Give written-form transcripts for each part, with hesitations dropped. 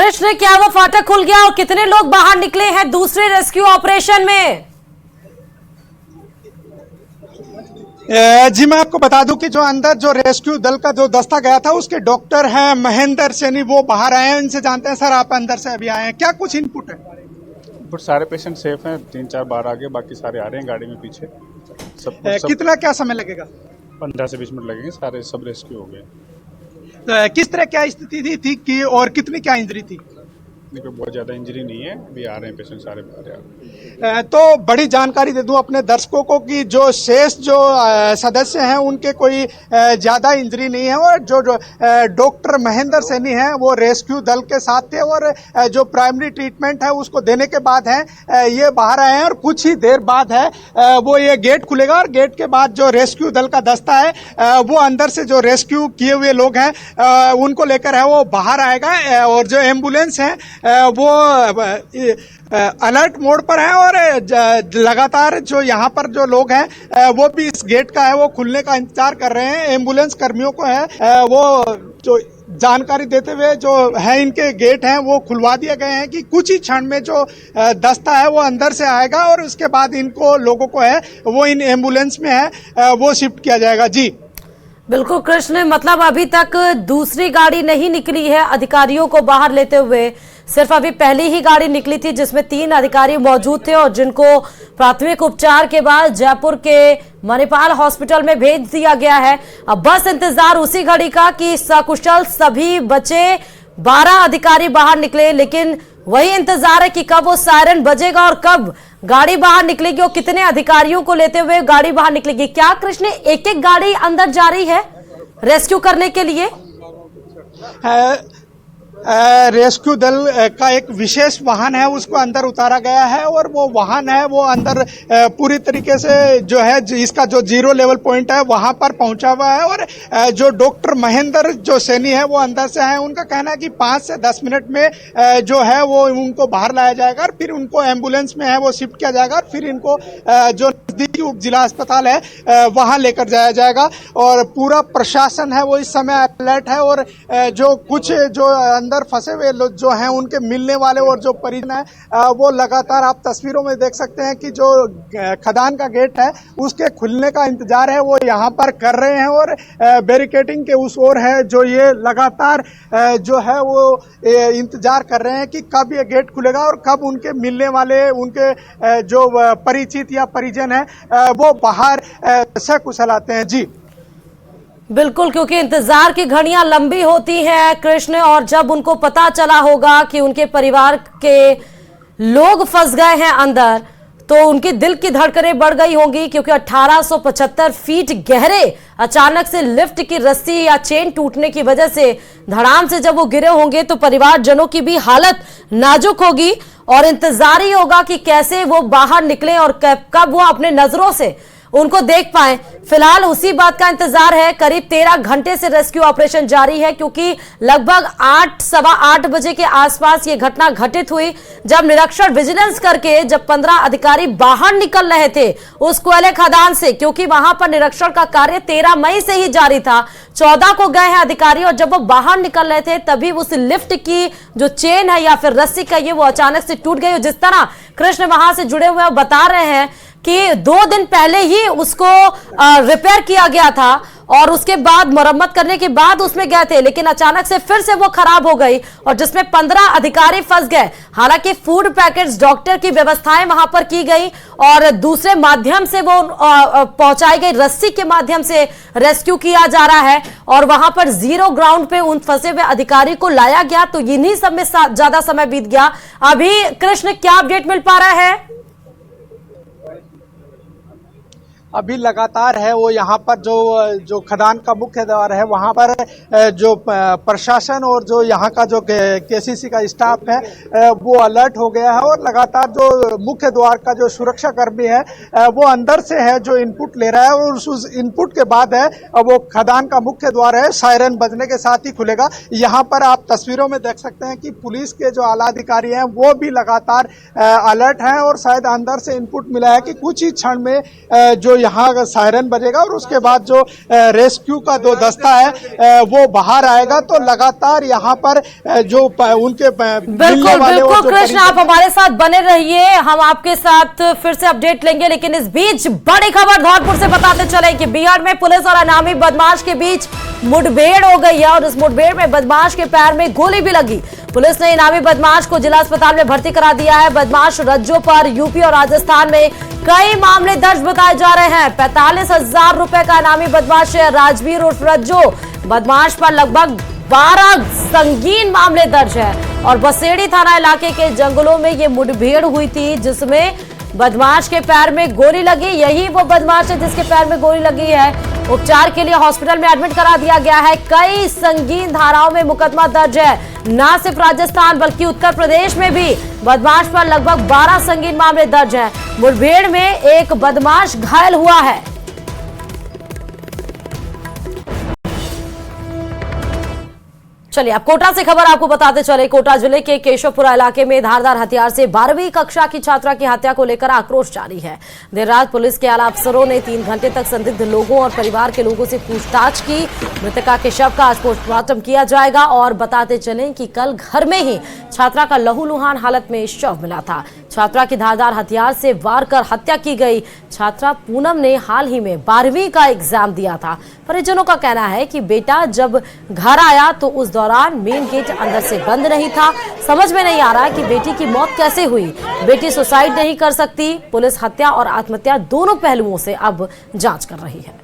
कृष्ण, क्या वो फाटक खुल गया और कितने लोग बाहर निकले हैं दूसरे रेस्क्यू ऑपरेशन में? जी मैं आपको बता दूं कि जो अंदर जो रेस्क्यू दल का जो दस्ता गया था उसके डॉक्टर हैं महेंद्र सैनी, वो बाहर आए हैं। इनसे जानते हैं। सर, आप अंदर से अभी आए हैं, क्या कुछ इनपुट है? बट सारे पेशेंट सेफ हैं, 3-4 बार आगे, बाकी सारे आ रहे हैं गाड़ी में पीछे। सब कितना क्या समय लगेगा? 15 से 20 मिनट लगेंगे, सारे सब रेस्क्यू हो गए। किस तरह क्या स्थिति थी कि और कितनी क्या इंजरी थी? कोई बहुत ज्यादा इंजरी नहीं है, अभी आ रहे हैं पेशेंट सारे बाहर आ रहे हैं। तो बड़ी जानकारी दे दूं अपने दर्शकों को कि जो शेष जो सदस्य हैं उनके कोई ज्यादा इंजरी नहीं है, और जो डॉक्टर महेंद्र सैनी हैं वो रेस्क्यू दल के साथ थे, और जो प्राइमरी ट्रीटमेंट है उसको देने के बाद है ये बाहर आए हैं। और कुछ ही देर बाद है वो ये गेट खुलेगा, और गेट के बाद जो रेस्क्यू दल का दस्ता है वो अंदर से जो रेस्क्यू किए हुए लोग हैं उनको लेकर है वो बाहर आएगा। और जो एम्बुलेंस है वो अलर्ट मोड पर है, और लगातार जो यहाँ पर जो लोग हैं वो भी इस गेट का है वो खुलने का इंतजार कर रहे हैं। एम्बुलेंस कर्मियों को है वो जो जानकारी देते हुए जो है इनके गेट हैं वो खुलवा दिए गए हैं कि कुछ ही क्षण में जो दस्ता है वो अंदर से आएगा, और उसके बाद इनको लोगों को है वो इन एम्बुलेंस में है वो शिफ्ट किया जाएगा। जी बिल्कुल कृष्ण, मतलब अभी तक दूसरी गाड़ी नहीं निकली है अधिकारियों को बाहर लेते हुए, सिर्फ अभी पहली ही गाड़ी निकली थी जिसमें 3 अधिकारी मौजूद थे और जिनको प्राथमिक उपचार के बाद जयपुर के मणिपाल हॉस्पिटल में भेज दिया गया है। अब बस इंतजार उसी घड़ी का कि सकुशल सभी बचे 12 अधिकारी बाहर निकले, लेकिन वही इंतजार है कि कब वो सायरन बजेगा और कब गाड़ी बाहर निकलेगी और कितने अधिकारियों को लेते हुए गाड़ी बाहर निकलेगी। क्या कृष्ण एक एक गाड़ी अंदर जा रही है रेस्क्यू करने के लिए? रेस्क्यू दल का एक विशेष वाहन है उसको अंदर उतारा गया है, और वो वाहन है वो अंदर पूरी तरीके से जो है इसका जो 0 लेवल पॉइंट है वहां पर पहुंचा हुआ है। और जो डॉक्टर महेंद्र जो सैनी है वो अंदर से हैं। उनका कहना है कि 5 से 10 मिनट में जो है वो उनको बाहर लाया जाएगा, और फिर उनको एम्बुलेंस में है वो शिफ्ट किया जाएगा, और फिर इनको जो नजदीकी उप जिला अस्पताल है वहां लेकर जाया जाएगा। और पूरा प्रशासन है वो इस समय अलर्ट है, और जो कुछ जो अंदर फंसे हुए लोग जो हैं उनके मिलने वाले और जो परिजन है वो लगातार आप तस्वीरों में देख सकते हैं कि जो खदान का गेट है उसके खुलने का इंतजार है वो यहाँ पर कर रहे हैं। और बैरिकेडिंग के उस ओर है जो ये लगातार जो है वो इंतजार कर रहे हैं कि कब ये गेट खुलेगा और कब उनके मिलने वाले उनके जो परिचित या परिजन है वो बाहर सकुशल आते हैं। जी बिल्कुल, क्योंकि इंतजार की घड़ियां लंबी होती हैं कृष्ण, और जब उनको पता चला होगा कि उनके परिवार के लोग फंस गए हैं अंदर तो उनकी दिल की धड़कनें बढ़ गई होंगी, क्योंकि 1875 फीट गहरे अचानक से लिफ्ट की रस्सी या चेन टूटने की वजह से धड़ाम से जब वो गिरे होंगे तो परिवारजनों की भी हालत नाजुक होगी, और इंतजार ही होगा कि कैसे वो बाहर निकले और कब वो अपने नजरों से उनको देख पाए। फिलहाल उसी बात का इंतजार है। करीब 13 घंटे से रेस्क्यू ऑपरेशन जारी है, क्योंकि लगभग 8-8:15 बजे के आसपास ये घटना घटित हुई, जब निरीक्षण विजिलेंस करके जब 15 अधिकारी बाहर निकल रहे थे उस कोयले खदान से, क्योंकि वहां पर निरीक्षण का कार्य 13 मई से ही जारी था। 14 को गए हैं अधिकारी, और जब वो बाहर निकल रहे थे तभी उस लिफ्ट की जो चेन है या फिर रस्सी का ये वो अचानक से टूट गई। जिस तरह कृष्ण वहां से जुड़े हुए बता रहे हैं कि 2 दिन पहले ही उसको रिपेयर किया गया था, और उसके बाद मरम्मत करने के बाद उसमें गए थे, लेकिन अचानक से फिर से वो खराब हो गई, और जिसमें 15 अधिकारी फंस गए। हालांकि फूड पैकेट्स, डॉक्टर की व्यवस्थाएं वहां पर की गई, और दूसरे माध्यम से वो पहुंचाई गई रस्सी के माध्यम से रेस्क्यू किया जा रहा है, और वहां पर 0 ग्राउंड पे उन फंसे हुए अधिकारी को लाया गया। तो इन्हीं सब में ज्यादा समय बीत गया। अभी कृष्ण क्या अपडेट मिल पा रहा है? अभी लगातार है वो यहाँ पर जो खदान का मुख्य द्वार है वहाँ पर जो प्रशासन और जो यहाँ का जो केसीसी का स्टाफ है वो अलर्ट हो गया है, और लगातार जो मुख्य द्वार का जो सुरक्षा कर्मी है वो अंदर से है जो इनपुट ले रहा है, और उस इनपुट के बाद है वो खदान का मुख्य द्वार है सायरन बजने के साथ ही खुलेगा। यहाँ पर आप तस्वीरों में देख सकते हैं कि पुलिस के जो आला अधिकारी हैं वो भी लगातार अलर्ट हैं, और शायद अंदर से इनपुट मिला है कि कुछ ही क्षण में जो यहाँ सायरन बजेगा और उसके बाद जो रेस्क्यू का जो दस्ता है वो बाहर आएगा। तो लगातार यहाँ पर जो उनके बिल्कुल बिल्कुल कृष्ण, आप हमारे साथ बने रहिए, हम आपके साथ फिर से अपडेट लेंगे। लेकिन इस बीच बड़ी खबर धौलपुर से बताते चले कि बिहार में पुलिस और इनामी बदमाश के बीच मुठभेड़ हो गई है और इस मुठभेड़ में बदमाश के पैर में गोली भी लगी। पुलिस ने इनामी बदमाश को जिला अस्पताल में भर्ती करा दिया है। बदमाश रज्जो पर यूपी और राजस्थान में कई मामले दर्ज बताए जा रहे हैं। 45,000 रुपए का इनामी बदमाश है राजवीर उर्फ रज्जो। बदमाश पर लगभग 12 संगीन मामले दर्ज है और बसेड़ी थाना इलाके के जंगलों में ये मुठभेड़ हुई थी जिसमें बदमाश के पैर में गोली लगी। यही वो बदमाश है जिसके पैर में गोली लगी है। उपचार के लिए हॉस्पिटल में एडमिट करा दिया गया है। कई संगीन धाराओं में मुकदमा दर्ज है। न सिर्फ राजस्थान बल्कि उत्तर प्रदेश में भी बदमाश पर लगभग 12 संगीन मामले दर्ज हैं। मुठभेड़ में एक बदमाश घायल हुआ है। चलिए अब कोटा से खबर आपको बताते चले। कोटा जिले के केशवपुरा इलाके में धारदार हथियार से 12वीं कक्षा की छात्रा की हत्या को लेकर आक्रोश जारी है। देर रात पुलिस के आला अफसरों ने 3 घंटे तक संदिग्ध लोगों और परिवार के लोगों से पूछताछ की। मृतका के शव का आज पोस्टमार्टम किया जाएगा और बताते चलें कि कल घर में ही छात्रा का लहूलुहान हालत में शव मिला था। छात्रा की धारदार हथियार से वार कर हत्या की गई। छात्रा पूनम ने हाल ही में 12वीं का एग्जाम दिया था। परिजनों का कहना है कि बेटा जब घर आया तो उस दौरान मेन गेट अंदर से बंद नहीं था। समझ में नहीं आ रहा कि बेटी की मौत कैसे हुई। बेटी सुसाइड नहीं कर सकती। पुलिस हत्या और आत्महत्या दोनों पहलुओं से अब जांच कर रही है।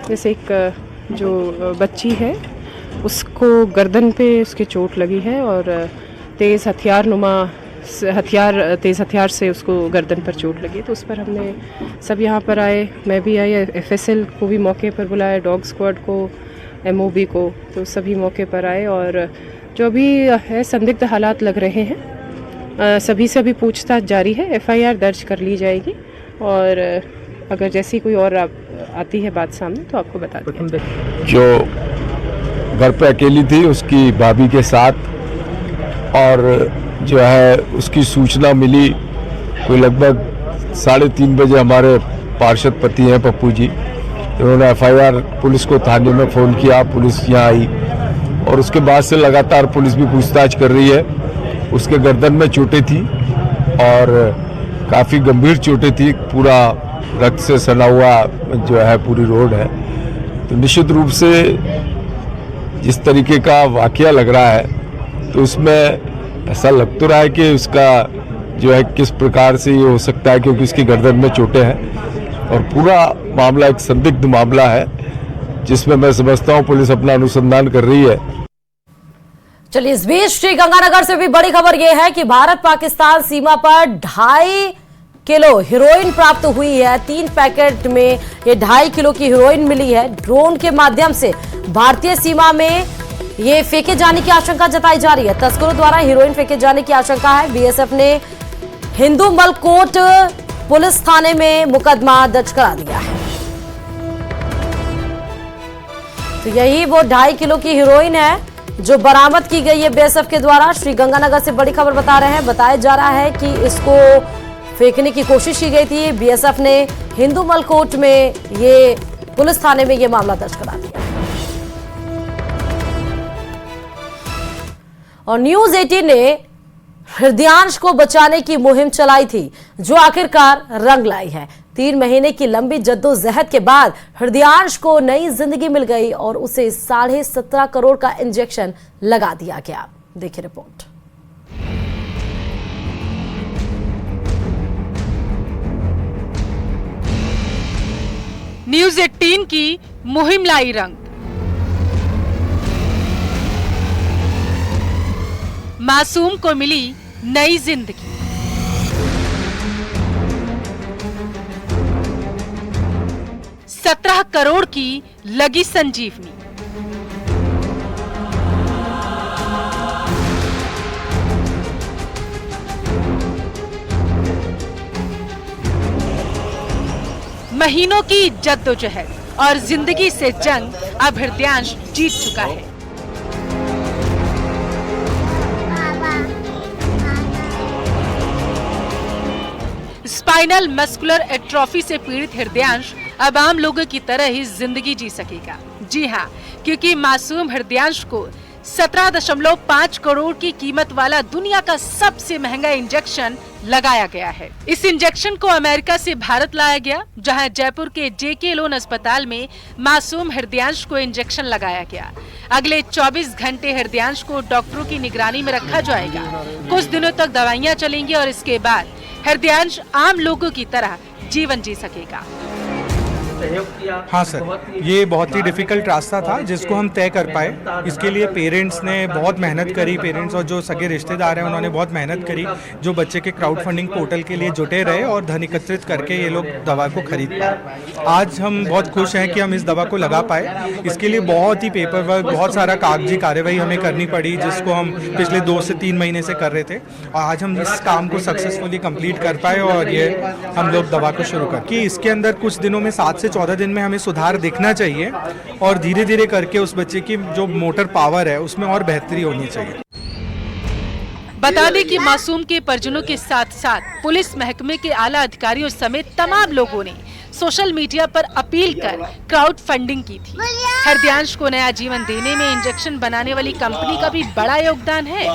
जैसे एक जो बच्ची है उसको गर्दन पे उसके चोट लगी है और तेज हथियार से उसको गर्दन पर चोट लगी। तो उस पर हमने सब यहाँ पर आए, मैं भी आई, एफएसएल को भी मौके पर बुलाया, डॉग स्क्वाड को, एमओबी को, तो सभी मौके पर आए और जो अभी है संदिग्ध हालात लग रहे हैं। सभी से अभी पूछताछ जारी है। एफआईआर दर्ज कर ली जाएगी और अगर जैसी कोई और आती है बात सामने तो आपको बता देंगे। जो घर पे अकेली थी उसकी भाभी के साथ और जो है उसकी सूचना मिली कोई लगभग 3:30 बजे। हमारे पार्षद पति हैं पप्पू जी, उन्होंने एफआईआर पुलिस को थाने में फ़ोन किया, पुलिस यहाँ आई और उसके बाद से लगातार पुलिस भी पूछताछ कर रही है। उसके गर्दन में चोटें थी और काफ़ी गंभीर चोटें थी, पूरा रक्त से सना हुआ जो है पूरी रोड है। तो निश्चित रूप से जिस तरीके का वाकया लग रहा है तो उसमें ऐसा लग तो रहा है कि उसका जो है किस प्रकार से ये हो सकता है, क्योंकि उसकी गर्दन में चोटें हैं और पूरा मामला एक संदिग्ध मामला है जिसमें मैं समझता हूँ पुलिस अपना अनुसंधान कर रही है। चलिए इस बीच श्रीगंगानगर से भी बड़ी खबर यह है कि भारत पाकिस्तान सीमा पर 2.5 किलो हेरोइन प्राप्त हुई है। 3 पैकेट में ये 2.5 किलो की हेरोइन मिली है। ड्रोन के माध्यम से भारतीय सीमा में ये फेंके जाने की आशंका जताई जा रही है। तस्करों द्वारा हेरोइन फेंके जाने की आशंका है। बीएसएफ ने हिंदू मलकोट पुलिस थाने में मुकदमा दर्ज करा दिया है। तो यही वो 2.5 किलो की हेरोइन है जो बरामद की गई है बीएसएफ के द्वारा। श्रीगंगानगर से बड़ी खबर बता रहे हैं। बताया जा रहा है कि इसको फेंकने की कोशिश की गई थी। बीएसएफ ने हिंदू मलकोट में ये पुलिस थाने में ये मामला दर्ज करा दिया। और न्यूज 18 ने हृदयांश को बचाने की मुहिम चलाई थी जो आखिरकार रंग लाई है। 3 महीने की लंबी जद्दोजहद के बाद हृदयांश को नई जिंदगी मिल गई और उसे 17.5 करोड़ का इंजेक्शन लगा दिया गया। देखिए रिपोर्ट। न्यूज 18 की मुहिम लाई रंग। मासूम को मिली नई जिंदगी। $17 करोड़ की लगी संजीवनी। महीनों की जद्दोजहद और जिंदगी से जंग अब हृदयांश जीत चुका है। स्पाइनल मस्कुलर एट्रोफी से पीड़ित हृदयांश अब आम लोगों की तरह ही जिंदगी जी सकेगा। जी हाँ, क्योंकि मासूम हृदयांश को 17.5 करोड़ की कीमत वाला दुनिया का सबसे महंगा इंजेक्शन लगाया गया है। इस इंजेक्शन को अमेरिका से भारत लाया गया, जहां जयपुर के जेके लोन अस्पताल में मासूम हृदयांश को इंजेक्शन लगाया गया। अगले 24 घंटे हृदयांश को डॉक्टरों की निगरानी में रखा जाएगा। कुछ दिनों तक दवाइयां चलेंगी और इसके बाद हृदयांश आम लोगों की तरह जीवन जी सकेगा। हाँ सर, ये बहुत ही डिफ़िकल्ट रास्ता था जिसको हम तय कर पाए। इसके लिए पेरेंट्स ने बहुत मेहनत करी, पेरेंट्स और जो सगे रिश्तेदार हैं उन्होंने बहुत मेहनत करी, जो बच्चे के क्राउड फंडिंग पोर्टल के लिए जुटे रहे और धन एकत्रित करके ये लोग दवा को खरीद पाए। आज हम बहुत खुश हैं कि हम इस दवा को लगा पाए। इसके लिए बहुत ही पेपर वर्क, बहुत सारा कागजी कार्यवाही हमें करनी पड़ी, जिसको हम पिछले 2 से 3 महीने से कर रहे थे, और आज हम इस काम को सक्सेसफुली कंप्लीट कर पाए और ये हम लोग दवा को शुरू कर कि इसके अंदर कुछ दिनों में 7 से 14 दिन में हमें सुधार दिखना चाहिए और धीरे धीरे करके उस बच्चे की जो मोटर पावर है उसमें और बेहतरी होनी चाहिए। बता दें कि मासूम के परिजनों के साथ साथ पुलिस महकमे के आला अधिकारियों समेत तमाम लोगों ने सोशल मीडिया पर अपील कर क्राउड फंडिंग की थी। हृदयांश को नया जीवन देने में इंजेक्शन बनाने वाली कंपनी का भी बड़ा योगदान है।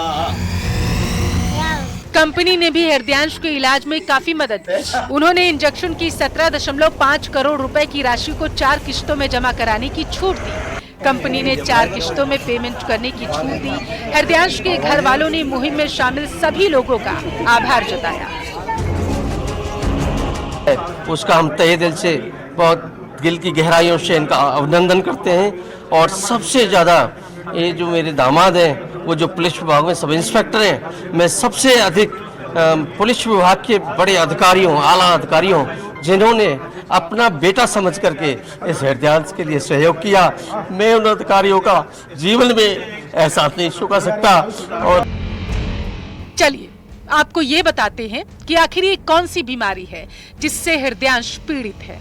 कंपनी ने भी हृदयांश के इलाज में काफी मदद की। उन्होंने इंजेक्शन की 17.5 करोड़ रुपए की राशि को 4 किश्तों में जमा कराने की छूट दी। कंपनी ने 4 किश्तों में पेमेंट करने की छूट दी। हृदयांश के घर वालों ने मुहिम में शामिल सभी लोगों का आभार जताया। उसका हम तहे दिल से, बहुत दिल की गहराइयों से इनका अभिनंदन करते हैं। और सबसे ज़्यादा ये जो मेरे दामाद हैं, वो जो पुलिस विभाग में सब इंस्पेक्टर हैं, मैं सबसे अधिक पुलिस विभाग के बड़े अधिकारियों, आला अधिकारियों, जिन्होंने अपना बेटा समझ करके इस हृदयांश के लिए सहयोग किया, मैं उन अधिकारियों का जीवन में एहसास नहीं चुका सकता। और चलिए आपको ये बताते हैं कि आखिर ये कौन सी बीमारी है जिससे हृदयांश पीड़ित है।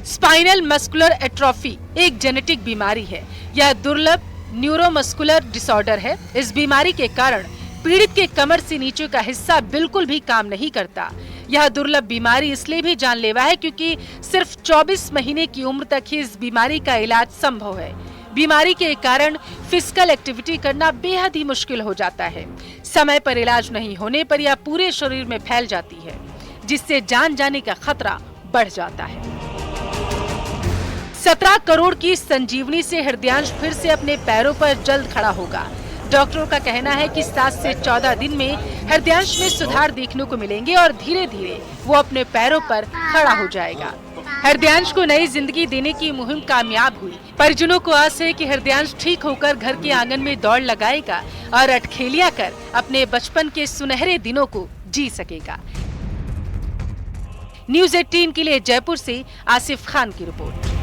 स्पाइनल मस्कुलर एट्रोफी एक जेनेटिक बीमारी है। यह दुर्लभ न्यूरोमस्कुलर डिसऑर्डर है। इस बीमारी के कारण पीड़ित के कमर से नीचे का हिस्सा बिल्कुल भी काम नहीं करता। यह दुर्लभ बीमारी इसलिए भी जानलेवा है क्योंकि सिर्फ 24 महीने की उम्र तक ही इस बीमारी का इलाज संभव है। बीमारी के कारण फिजिकल एक्टिविटी करना बेहद ही मुश्किल हो जाता है। समय पर इलाज नहीं होने पर यह पूरे शरीर में फैल जाती है, जिससे जान जाने का खतरा बढ़ जाता है। 17 करोड़ की संजीवनी से हृदयांश फिर से अपने पैरों पर जल्द खड़ा होगा। डॉक्टरों का कहना है कि 7 से 14 दिन में हृदयांश में सुधार देखने को मिलेंगे और धीरे धीरे वो अपने पैरों पर खड़ा हो जाएगा। हृदयांश को नई जिंदगी देने की मुहिम कामयाब हुई। परिजनों को आस है कि हृदयांश ठीक होकर घर के आंगन में दौड़ लगाएगा और अटखेलियां कर अपने बचपन के सुनहरे दिनों को जी सकेगा। न्यूज़ 18 के लिए जयपुर से आसिफ खान की रिपोर्ट।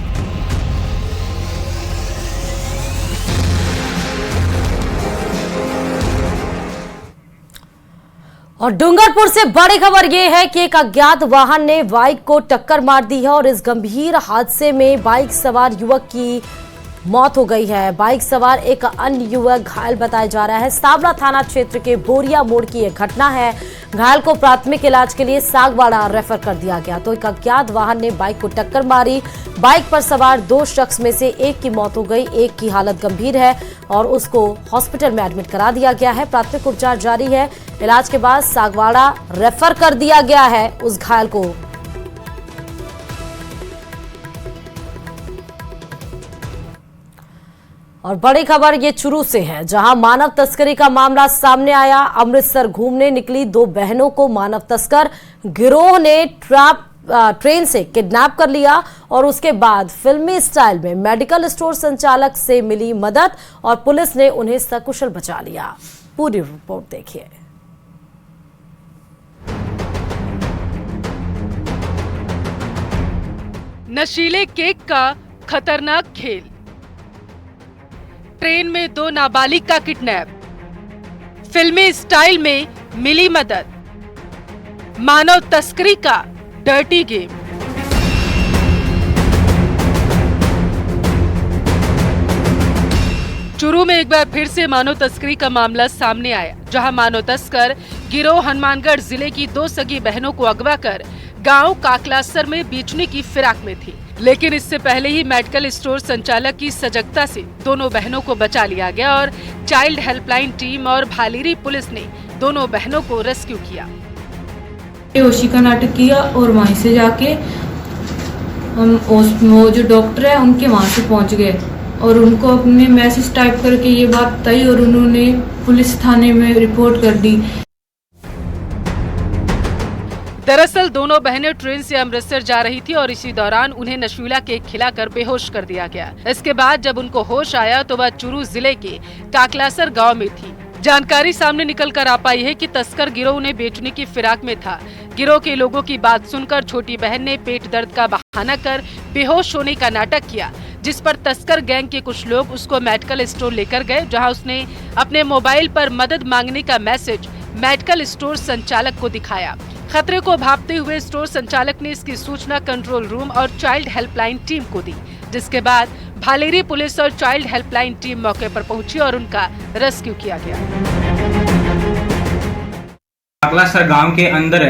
और डूंगरपुर से बड़ी खबर ये है कि एक अज्ञात वाहन ने बाइक को टक्कर मार दी है और इस गंभीर हादसे में बाइक सवार युवक की मौत हो गई है। बाइक सवार एक अन्य युवक घायल बताया जा रहा है। सावला थाना क्षेत्र के बोरिया मोड़ की यह घटना है। घायल को प्राथमिक इलाज के लिए सागवाड़ा रेफर कर दिया गया तो एक अज्ञात वाहन ने बाइक को टक्कर मारी। बाइक पर सवार 2 शख्स में से एक की मौत हो गई, एक की हालत गंभीर है और उसको हॉस्पिटल में एडमिट करा दिया गया है। प्राथमिक उपचार जारी है। इलाज के बाद सागवाड़ा रेफर कर दिया गया है उस घायल को। और बड़ी खबर ये चुरू से है, जहां मानव तस्करी का मामला सामने आया। अमृतसर घूमने निकली 2 बहनों को मानव तस्कर गिरोह ने ट्रेन से किडनैप कर लिया और उसके बाद फिल्मी स्टाइल में मेडिकल स्टोर संचालक से मिली मदद और पुलिस ने उन्हें सकुशल बचा लिया। पूरी रिपोर्ट देखिए। नशीले केक का खतरनाक खेल, ट्रेन में 2 नाबालिग का किडनैप, फिल्मी स्टाइल में मिली मदद, मानव तस्करी का डर्टी गेम। चूरू में एक बार फिर से मानव तस्करी का मामला सामने आया, जहां मानव तस्कर गिरोह हनुमानगढ़ जिले की 2 सगी बहनों को अगवा कर गांव काकलासर में बेचने की फिराक में थी। लेकिन इससे पहले ही मेडिकल स्टोर संचालक की सजगता से दोनों बहनों को बचा लिया गया और चाइल्ड हेल्पलाइन टीम और भालेरी पुलिस ने दोनों बहनों को रेस्क्यू किया। बेहोशी का नाटक किया और वहीं से जाके हम वो जो डॉक्टर है उनके वहाँ से पहुँच गए और उनको अपने मैसेज टाइप करके ये बात बताई और उन्होंने पुलिस थाने में रिपोर्ट कर दी। दरअसल दोनों बहनें ट्रेन से अमृतसर जा रही थी और इसी दौरान उन्हें नशीला केक खिलाकर बेहोश कर दिया गया। इसके बाद जब उनको होश आया तो वह चूरू जिले के काकलासर गांव में थी। जानकारी सामने निकल कर आ पाई है कि तस्कर गिरोह उन्हें बेचने की फिराक में था। गिरोह के लोगों की बात सुनकर छोटी बहन ने पेट दर्द का बहाना कर बेहोश होने का नाटक किया, जिस पर तस्कर गैंग के कुछ लोग उसको मेडिकल स्टोर लेकर गए, जहां उसने अपने मोबाइल पर मदद मांगने का मैसेज मेडिकल स्टोर संचालक को दिखाया। खतरे को भांपते हुए स्टोर संचालक ने इसकी सूचना कंट्रोल रूम और चाइल्ड हेल्पलाइन टीम को दी, जिसके बाद भालेरी पुलिस और चाइल्ड हेल्पलाइन टीम मौके पर पहुंची और उनका रेस्क्यू किया गया। काकलासर गांव के अंदर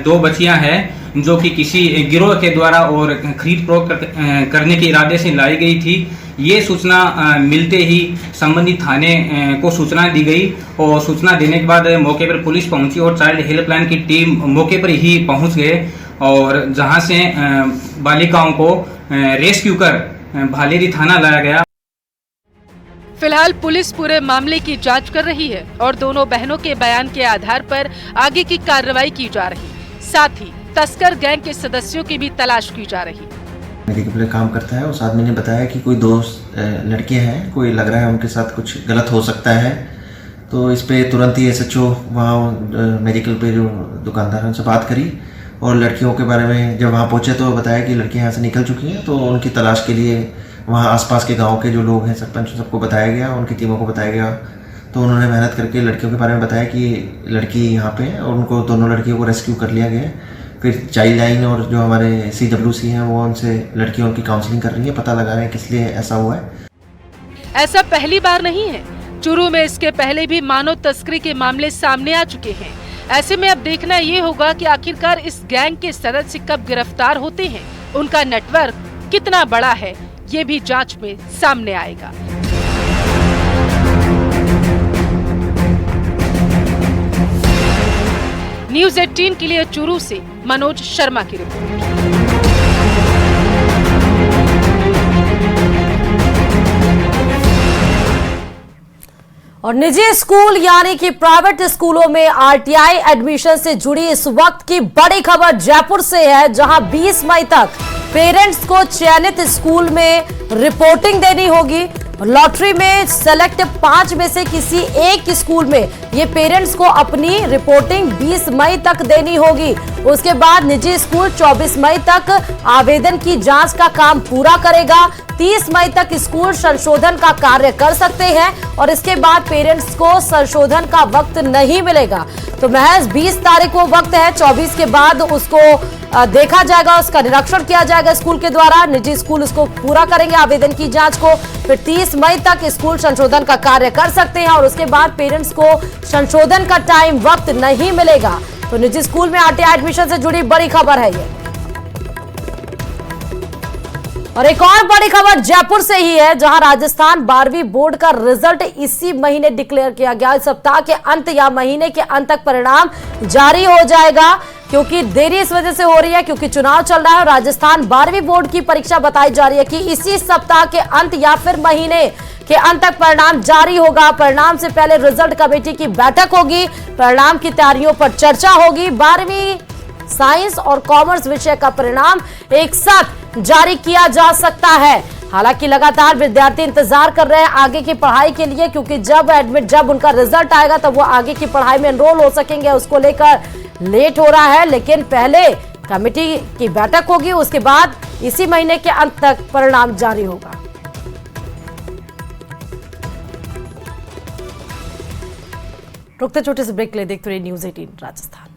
2 बच्चियां हैं जो कि किसी गिरोह के द्वारा और खरीद फरोख्त करने के इरादे से लाई गई थी। ये सूचना मिलते ही संबंधित थाने को सूचना दी गई और सूचना देने के बाद मौके पर पुलिस पहुंची और चाइल्ड हेल्पलाइन की टीम मौके पर ही पहुंच गए और जहां से बालिकाओं को रेस्क्यू कर भालेरी थाना लाया गया। फिलहाल पुलिस पूरे मामले की जांच कर रही है और दोनों बहनों के बयान के आधार पर आगे की कार्रवाई की जा रही। साथ ही तस्कर गैंग के सदस्यों की भी तलाश की जा रही। मेडिकल काम करता है, उस आदमी ने बताया कि कोई 2 लड़कियां हैं, कोई लग रहा है उनके साथ कुछ गलत हो सकता है। तो इस पे तुरंत ही SHO वहाँ मेडिकल पे जो दुकानदार उनसे बात करी और लड़कियों के बारे में जब वहाँ पहुँचे तो बताया कि लड़कियाँ यहाँ से निकल चुकी हैं। तो उनकी तलाश के लिए वहाँ आसपास के गांव के जो लोग हैं, सरपंच, सबको बताया गया, उनकी टीमों को बताया गया। तो उन्होंने मेहनत करके लड़कियों के बारे में बताया कि लड़की यहाँ पे है और उनको दोनों लड़कियों को रेस्क्यू कर लिया गया। फिर चाइल्ड लाइन और जो हमारे CWC हैं वो उनसे लड़कियों की काउंसलिंग कर रही है, पता लगा रहे हैं किस लिए ऐसा हुआ है। ऐसा पहली बार नहीं है, चूरू में इसके पहले भी मानव तस्करी के मामले सामने आ चुके हैं। ऐसे में अब देखना ये होगा कि आखिरकार इस गैंग के सदस्य कब गिरफ्तार होते हैं, उनका नेटवर्क कितना बड़ा है, ये भी जांच में सामने आएगा। न्यूज़ 18 के लिए चूरू से मनोज शर्मा की रिपोर्ट। और निजी स्कूल यानी कि प्राइवेट स्कूलों में RTI एडमिशन से जुड़ी इस वक्त की बड़ी खबर जयपुर से है, जहां 20 मई तक पेरेंट्स को चयनित स्कूल में रिपोर्टिंग देनी होगी। लॉटरी में सेलेक्ट 5 में से किसी एक स्कूल में ये पेरेंट्स को अपनी रिपोर्टिंग 20 मई तक देनी होगी। उसके बाद निजी स्कूल 24 मई तक आवेदन की जांच का काम पूरा करेगा। 30 मई तक स्कूल संशोधन का कार्य कर सकते हैं और इसके बाद पेरेंट्स को संशोधन का वक्त नहीं मिलेगा। तो महज 20 तारीख को वक्त है, 24 के बाद उसको देखा जाएगा, उसका निरीक्षण किया जाएगा स्कूल के द्वारा। निजी स्कूल उसको पूरा करेंगे आवेदन की जांच को। फिर 30 मई तक स्कूल संशोधन का कार्य कर सकते हैं और उसके बाद पेरेंट्स को संशोधन का टाइम वक्त नहीं मिलेगा। तो निजी स्कूल में RTI एडमिशन से जुड़ी बड़ी खबर है ये। और एक और बड़ी खबर जयपुर से ही है, जहां राजस्थान 12वीं बोर्ड का रिजल्ट इसी महीने डिक्लेयर किया गया। इस सप्ताह के अंत या महीने के अंत तक परिणाम जारी हो जाएगा, क्योंकि देरी इस वजह से हो रही है क्योंकि चुनाव चल रहा है। राजस्थान 12वीं बोर्ड की परीक्षा बताई जा रही है कि इसी सप्ताह के अंत या फिर महीने के अंत तक परिणाम जारी होगा। परिणाम से पहले रिजल्ट कमेटी की बैठक होगी, परिणाम की तैयारियों पर चर्चा होगी। 12वीं साइंस और कॉमर्स विषय का परिणाम एक साथ जारी किया जा सकता है। हालांकि लगातार विद्यार्थी इंतजार कर रहे हैं आगे की पढ़ाई के लिए, क्योंकि जब उनका रिजल्ट आएगा तब वो आगे की पढ़ाई में एनरोल हो सकेंगे। उसको लेकर लेट हो रहा है, लेकिन पहले कमेटी की बैठक होगी, उसके बाद इसी महीने के अंत तक परिणाम जारी होगा। रुकते छोटे से ब्रेक ले, देखते रहिए न्यूज़ 18 राजस्थान।